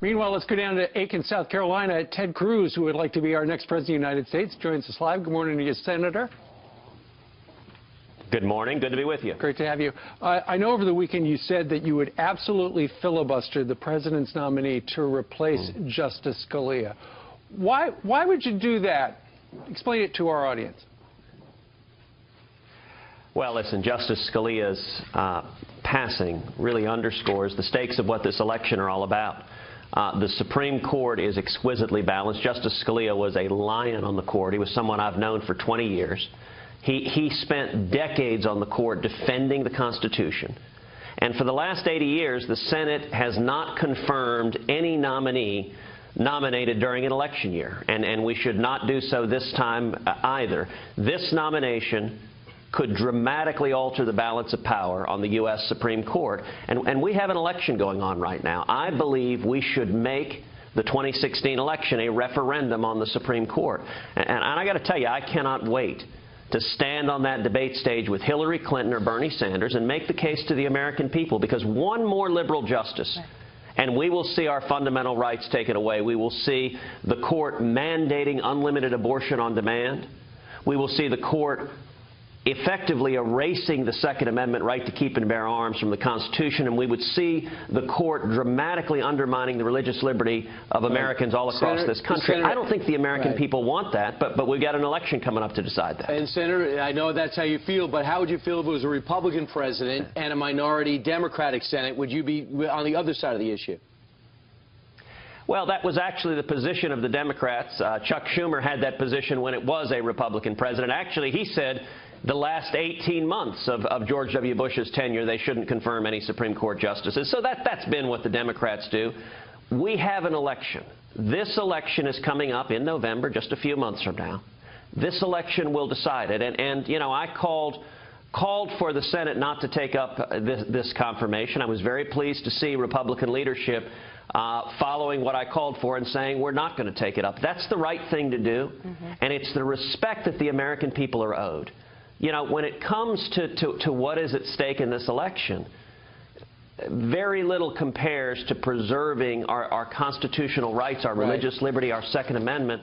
Meanwhile, let's go down to Aiken, South Carolina. Ted Cruz, who would like to be our next president of the United States, joins us live. Good morning to you, Senator. Good morning. Good to be with you. Great to have you. I know over the weekend you said that you would absolutely filibuster the president's nominee to replace Justice Scalia. Why would you do that? Explain it to our audience. Well, listen, Justice Scalia's passing really underscores the stakes of what this election are all about. The Supreme Court is exquisitely balanced. Justice Scalia was a lion on the court. He was someone I've known for 20 years. He spent decades on the court defending the Constitution. And for the last 80 years, the Senate has not confirmed any nominee nominated during an election year. And we should not do so this time either. This nomination could dramatically alter the balance of power on the U.S. Supreme Court. And we have an election going on right now. I believe we should make the 2016 election a referendum on the Supreme Court. And I got to tell you, I cannot wait to stand on that debate stage with Hillary Clinton or Bernie Sanders and make the case to the American people, because one more liberal justice and we will see our fundamental rights taken away. We will see the court mandating unlimited abortion on demand. We will see the court effectively erasing the Second Amendment right to keep and bear arms from the Constitution, and we would see the court dramatically undermining the religious liberty of Americans all across this country. I don't think the American people want that, but we've got an election coming up to decide that. And, Senator, I know that's how you feel, but how would you feel if it was a Republican president and a minority Democratic Senate? Would you be on the other side of the issue? Well, that was actually the position of the Democrats. Chuck Schumer had that position when it was a Republican president. Actually, he said the last 18 months of George W. Bush's tenure, they shouldn't confirm any Supreme Court justices. So that's been what the Democrats do. We have an election. This election is coming up in November, just a few months from now. This election will decide it. And you know, I called for the Senate not to take up this confirmation. I was very pleased to see Republican leadership following what I called for and saying we're not going to take it up. That's the right thing to do, and it's the respect that the American people are owed. You know, when it comes to what is at stake in this election, very little compares to preserving our constitutional rights, our religious liberty, our Second Amendment.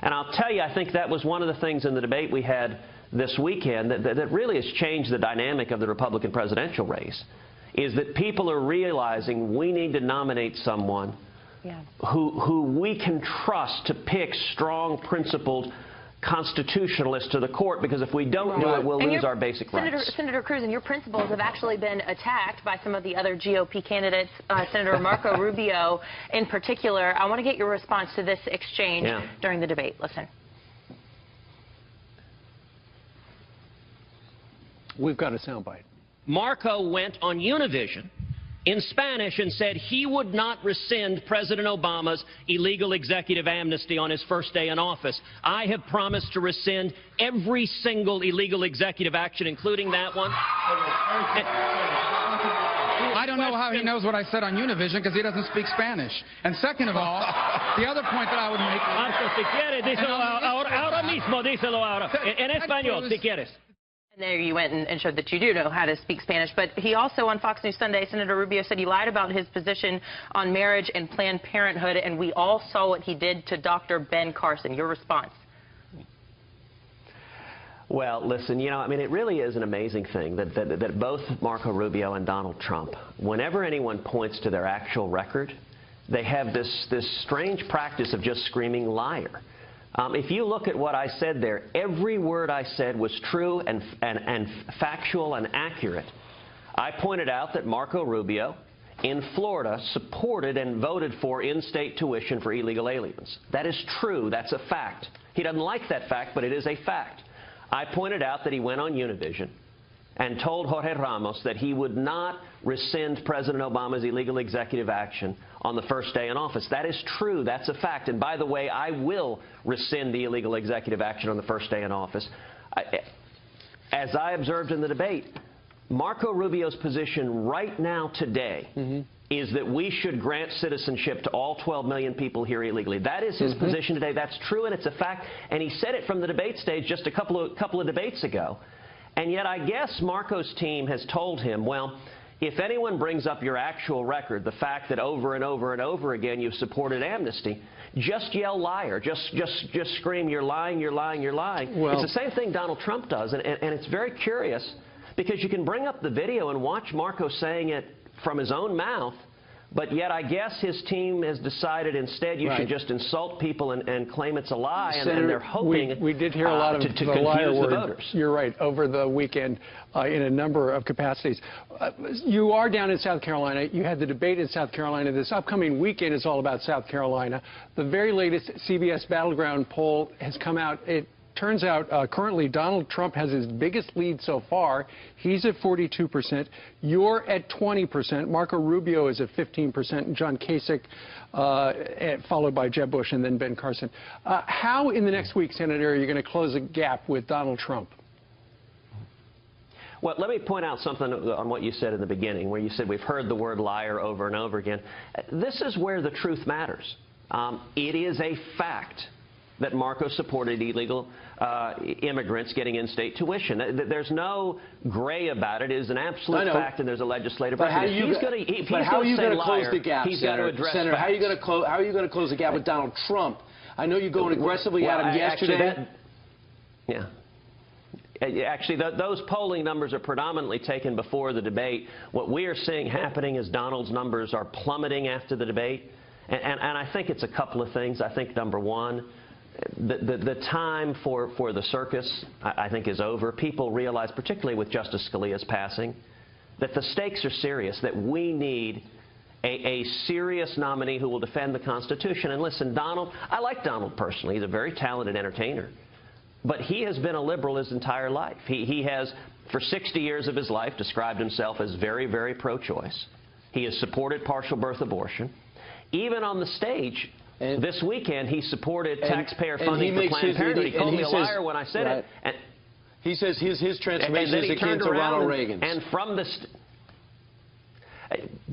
And I'll tell you, I think that was one of the things in the debate we had this weekend that really has changed the dynamic of the Republican presidential race, is that people are realizing we need to nominate someone who we can trust to pick strong, principled constitutionalists to the court, because if we don't do it, we'll lose our basic rights. Senator Cruz, and your principles have actually been attacked by some of the other GOP candidates, Senator Marco Rubio in particular. I want to get your response to this exchange during the debate. Listen. We've got a soundbite. Marco went on Univision in Spanish and said he would not rescind President Obama's illegal executive amnesty on his first day in office. I have promised to rescind every single illegal executive action, including that one. I don't know how he knows what I said on Univision, because he doesn't speak Spanish. And second of all, the other point that I would make... Marco, si quieres, díselo ahora mismo, díselo ahora. En español, si quieres. And there you went and showed that you do know how to speak Spanish. But he also, on Fox News Sunday, Senator Rubio said he lied about his position on marriage and Planned Parenthood, and we all saw what he did to Dr. Ben Carson. Your response? Well, listen, you know, I mean, it really is an amazing thing that both Marco Rubio and Donald Trump, whenever anyone points to their actual record, they have this strange practice of just screaming liar. If you look at what I said there, every word I said was true and factual and accurate. I pointed out that Marco Rubio in Florida supported and voted for in-state tuition for illegal aliens. That is true. That's a fact. He doesn't like that fact, but it is a fact. I pointed out that he went on Univision and told Jorge Ramos that he would not rescind President Obama's illegal executive action on the first day in office. That is true. That's a fact. And by the way, I will rescind the illegal executive action on the first day in office. As I observed in the debate, Marco Rubio's position right now today is that we should grant citizenship to all 12 million people here illegally. That is his position today. That's true, and it's a fact. And he said it from the debate stage just a couple of debates ago. And yet I guess Marco's team has told him, well, if anyone brings up your actual record, the fact that over and over and over again you've supported amnesty, just yell liar. Just scream, you're lying, you're lying, you're lying. Well, it's the same thing Donald Trump does, and it's very curious because you can bring up the video and watch Marco saying it from his own mouth, but yet I guess his team has decided instead you should just insult people and claim it's a lie, and they're hoping we did hear a lot of to the liar confuse the word. voters. You're right, over the weekend in a number of capacities. You are down in South Carolina. You had the debate in South Carolina. This upcoming weekend is all about South Carolina. The very latest CBS Battleground poll has come out. It turns out currently Donald Trump has his biggest lead so far. He's at 42%. You're at 20%. Marco Rubio is at 15%. And John Kasich, followed by Jeb Bush and then Ben Carson. How in the next week, Senator, are you going to close a gap with Donald Trump? Well, let me point out something on what you said in the beginning, where you said we've heard the word liar over and over again. This is where the truth matters. It is a fact that Marco supported illegal immigrants getting in-state tuition. There's no gray about it. It is an absolute fact, and there's a legislative record. How are you going to close the gap, Senator? Senator, how are you going to close the gap with Donald Trump? I know you're going aggressively at him yesterday. Actually, those polling numbers are predominantly taken before the debate. What we are seeing happening is Donald's numbers are plummeting after the debate. And I think it's a couple of things. I think, number one, the time for the circus, I think, is over. People realize, particularly with Justice Scalia's passing, that the stakes are serious, that we need a serious nominee who will defend the Constitution. And listen, Donald, I like Donald personally. He's a very talented entertainer. But he has been a liberal his entire life. He has, for 60 years of his life, described himself as very, very pro-choice. He has supported partial birth abortion. Even on the stage, this weekend, he supported taxpayer funding for Planned Parenthood. He called me a liar when I said it. And he says his transformation is akin to Ronald Reagan's. And from this...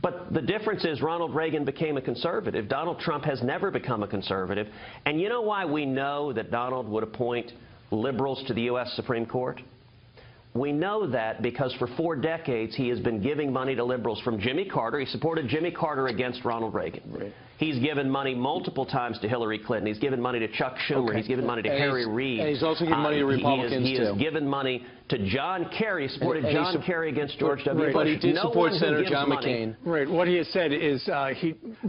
But the difference is Ronald Reagan became a conservative. Donald Trump has never become a conservative. And you know why we know that Donald would appoint liberals to the U.S. Supreme Court? We know that because for 4 decades he has been giving money to liberals, from Jimmy Carter. He supported Jimmy Carter against Ronald Reagan. Right. He's given money multiple times to Hillary Clinton. He's given money to Chuck Schumer. He's given money to Harry Reid. And he's also given money to Republicans, He has given money to John Kerry. He supported John Kerry against George W. Bush. But he did support Senator John McCain. Right. What he has said is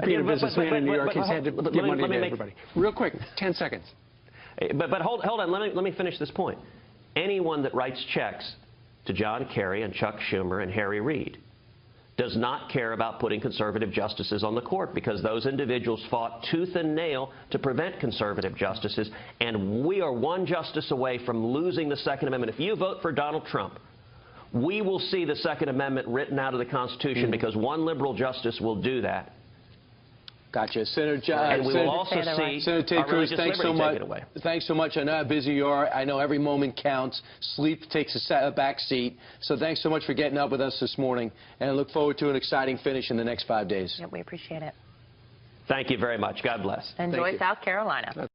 being a businessman in New York, he's had to give money to everybody. Real quick, 10 seconds. But hold on. Let me finish this point. Anyone that writes checks to John Kerry and Chuck Schumer and Harry Reid does not care about putting conservative justices on the court, because those individuals fought tooth and nail to prevent conservative justices, and we are one justice away from losing the Second Amendment. If you vote for Donald Trump, we will see the Second Amendment written out of the Constitution because one liberal justice will do that. Gotcha. Senator and we will also see Senator Ted Cruz, thanks so much. Thanks so much. I know how busy you are. I know every moment counts. Sleep takes a back seat. So thanks so much for getting up with us this morning. And I look forward to an exciting finish in the next 5 days. Yep, we appreciate it. Thank you very much. God bless. Enjoy South Carolina.